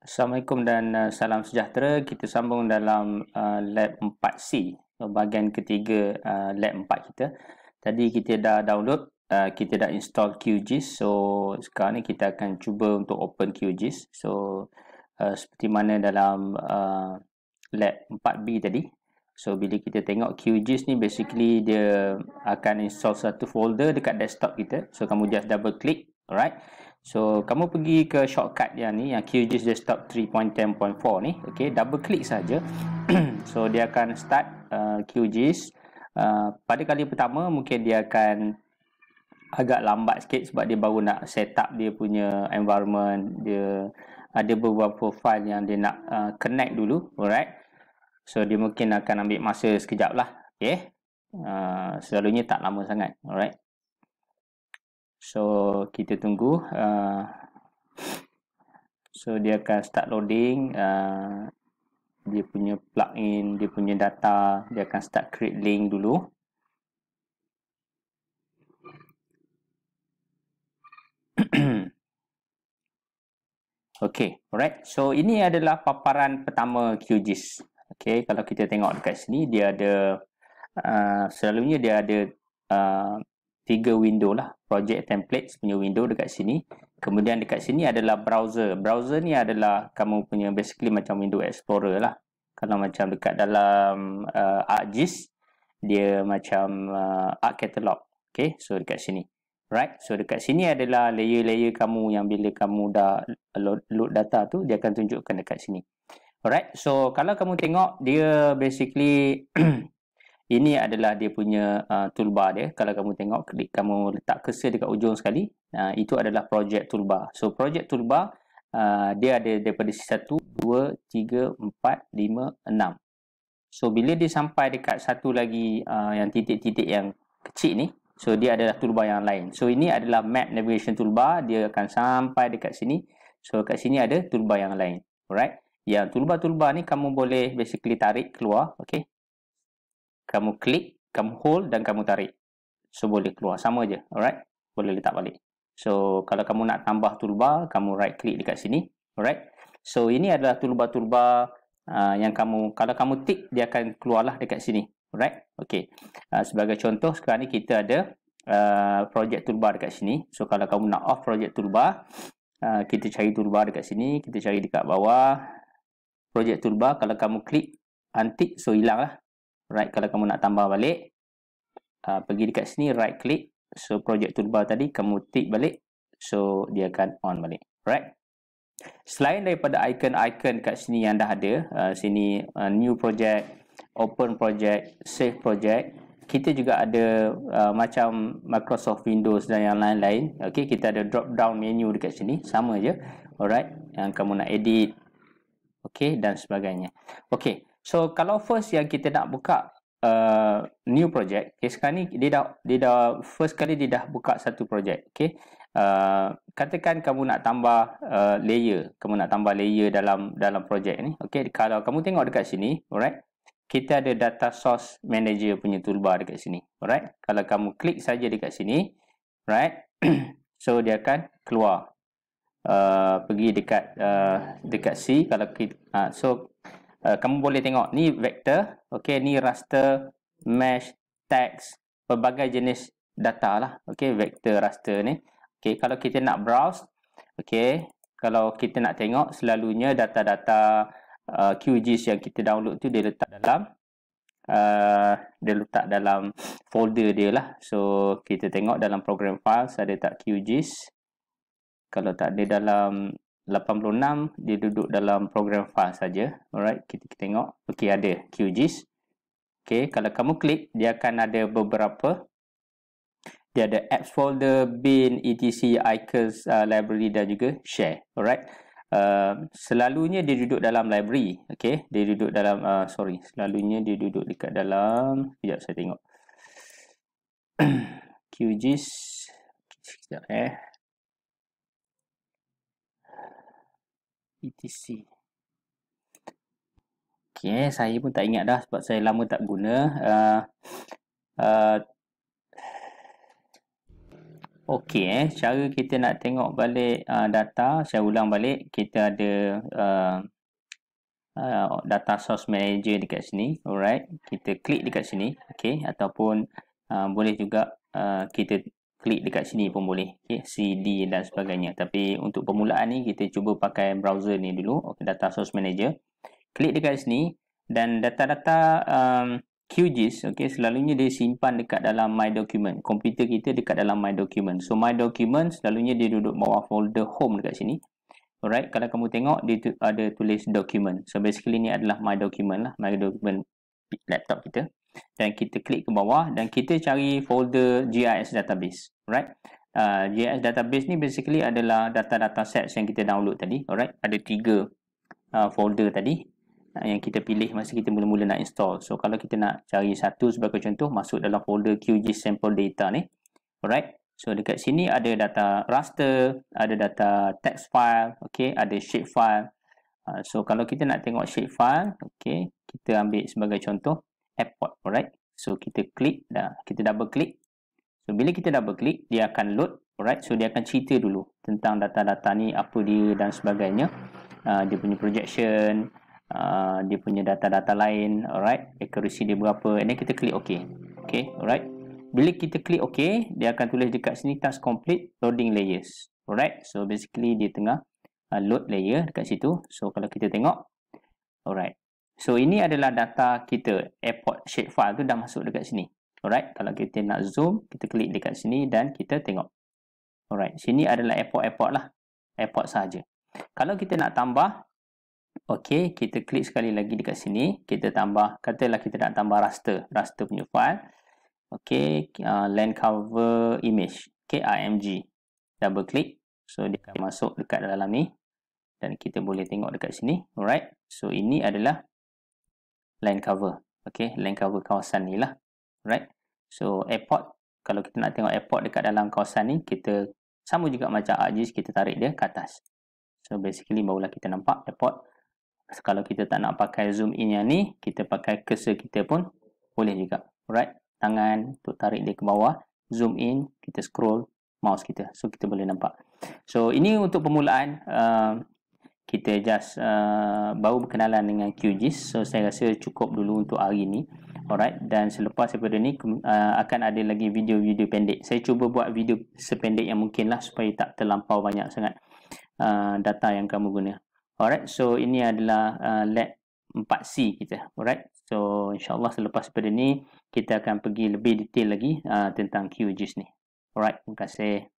Assalamualaikum dan salam sejahtera. Kita sambung dalam lab 4C, bahagian ketiga lab 4 kita. Tadi kita dah download, kita dah install QGIS. So sekarang ni kita akan cuba untuk open QGIS. So seperti mana dalam lab 4B tadi. So bila kita tengok QGIS ni, basically dia akan install satu folder dekat desktop kita. So kamu just double click, alright. So kamu pergi ke shortcut yang ni, yang QGIS Desktop 3.10.4 ni, okey, double klik saja. So dia akan start QGIS. Pada kali pertama mungkin dia akan agak lambat sikit sebab dia baru nak set up dia punya environment. Dia ada beberapa file yang dia nak connect dulu, alright. So dia mungkin akan ambil masa sekejap lah, okey. Selalunya tak lama sangat, alright. So kita tunggu. So dia akan start loading. Dia punya plugin, dia punya data. Dia akan start create link dulu. Okay, alright. So ini adalah paparan pertama QGIS. Okay, kalau kita tengok dekat sini, dia ada selalunya dia ada 3 window lah. Project templates punya window dekat sini. Kemudian dekat sini adalah browser. Browser ni adalah kamu punya basically macam window explorer lah. Kalau macam dekat dalam ArcGIS, dia macam Arc Catalog. Okay, so dekat sini. Right, so dekat sini adalah layer-layer kamu yang bila kamu dah load data tu, dia akan tunjukkan dekat sini. Alright, so kalau kamu tengok, dia basically ini adalah dia punya toolbar dia. Kalau kamu tengok, klik, kamu letak cursor dekat ujung sekali, itu adalah project toolbar. So project toolbar, dia ada daripada 1, 2, 3, 4, 5, 6. So bila dia sampai dekat satu lagi yang titik-titik yang kecil ni, so dia adalah toolbar yang lain. So ini adalah map navigation toolbar, dia akan sampai dekat sini. So kat sini ada toolbar yang lain. Alright. Yang toolbar-toolbar ni kamu boleh basically tarik keluar, okey. Kamu klik, kamu hold dan kamu tarik. So boleh keluar, sama je, alright. Boleh letak balik. So kalau kamu nak tambah toolbar, kamu right click dekat sini, alright. So ini adalah toolbar-toolbar yang kamu, kalau kamu tick, dia akan keluarlah dekat sini, alright. Okey. Sebagai contoh, sekarang ni kita ada project toolbar dekat sini. So kalau kamu nak off project toolbar, kita cari toolbar dekat sini, kita cari dekat bawah project toolbar. Kalau kamu klik untick, so hilang lah. Right, kalau kamu nak tambah balik, pergi dekat sini, right click. So project toolbar tadi kamu tick balik, so dia akan on balik. Right. Selain daripada icon-icon kat sini yang dah ada, sini new project, open project, save project, kita juga ada macam Microsoft Windows dan yang lain-lain. Okey, kita ada drop down menu dekat sini, sama je. Alright, yang kamu nak edit, okey, dan sebagainya. Okey, so kalau first yang kita nak buka new project, okay, sekarang ni dia dah first kali dia dah buka satu project. Okey, katakan kamu nak tambah layer, kamu nak tambah layer dalam project ni. Okey, kalau kamu tengok dekat sini, alright, kita ada data source manager punya toolbar dekat sini. Alright, kalau kamu klik saja dekat sini, right, so dia akan keluar. Pergi dekat C. Kalau kita, kamu boleh tengok ni vector, okey, ni raster, mesh, text, pelbagai jenis data lah. Okey, vector, raster ni. Okey, kalau kita nak browse, okey, kalau kita nak tengok, selalunya data-data QGIS yang kita download tu dia letak dalam folder dia lah. So kita tengok dalam program files ada tak QGIS. Kalau tak ada dalam 86, dia duduk dalam program file saja. Alright, kita tengok. Okey, ada QGIS. Okey, kalau kamu klik, dia akan ada beberapa. Dia ada apps folder, bin, etc, icons, library dan juga share. Alright. Selalunya dia duduk dalam library. Okey, dia duduk dalam selalunya dia duduk dekat dalam, sekejap saya tengok. QGIS. Sekejap etc. Okey, saya pun tak ingat dah sebab saya lama tak guna. Okey, cara kita nak tengok balik data, saya ulang balik, kita ada data source manager dekat sini. Alright, kita klik dekat sini, okey, ataupun boleh juga kita klik dekat sini pun boleh, okey, CD dan sebagainya. Tapi untuk permulaan ni kita cuba pakai browser ni dulu, okey, data source manager. Klik dekat sini dan data-data QGIS, okey, selalunya dia simpan dekat dalam My Document. Komputer kita dekat dalam My Document. So My Document selalunya dia duduk bawah folder home dekat sini. Alright, kalau kamu tengok dia ada tulis document. So basically ni adalah My Document lah, My Document laptop kita. Dan kita klik ke bawah dan kita cari folder GIS database. Alright. GIS database ni basically adalah data-data sets yang kita download tadi. Alright, ada 3 folder tadi yang kita pilih masa kita mula-mula nak install. So kalau kita nak cari satu sebagai contoh, masuk dalam folder QGIS sample data ni. Alright. So dekat sini ada data raster, ada data text file, okay, ada shape file. So kalau kita nak tengok shape file, okay, kita ambil sebagai contoh airport. Alright. So kita klik dah, kita double klik. So bila kita double klik, dia akan load. Alright. So dia akan cerita dulu tentang data-data ni, apa dia dan sebagainya. Dia punya projection, dia punya data-data lain. Alright. Accuracy dia berapa. And then kita klik OK. Okay. Alright. Bila kita klik OK, dia akan tulis dekat sini task complete, loading layers. Alright. So basically dia tengah load layer dekat situ. So kalau kita tengok, alright. So ini adalah data kita, airport shape file tu dah masuk dekat sini. Alright. Kalau kita nak zoom, kita klik dekat sini dan kita tengok. Alright. Sini adalah airport lah. Airport sahaja. Kalau kita nak tambah, okey, kita klik sekali lagi dekat sini, kita tambah, katalah kita nak tambah raster punya file. Okey, land cover image, okey, IMG. Double klik, so dia akan masuk dekat dalam ni dan kita boleh tengok dekat sini. Alright, so ini adalah land cover. Okey, land cover kawasan ni lah. Alright, so airport, kalau kita nak tengok airport dekat dalam kawasan ni, kita sama juga macam ArcGIS, kita tarik dia ke atas. So basically barulah kita nampak airport. Kalau kita tak nak pakai zoom in yang ni, kita pakai cursor kita pun boleh juga. Alright, tangan untuk tarik dia ke bawah, zoom in, kita scroll mouse kita, so kita boleh nampak. So ini untuk permulaan, kita just baru berkenalan dengan QGIS. So saya rasa cukup dulu untuk hari ini. Alright, dan selepas daripada ni akan ada lagi video-video pendek. Saya cuba buat video sependek yang mungkin lah supaya tak terlampau banyak sangat data yang kamu guna. Alright, so ini adalah lab 4C kita. Alright, so insyaAllah selepas daripada ni kita akan pergi lebih detail lagi tentang QGIS ni. Alright, terima kasih.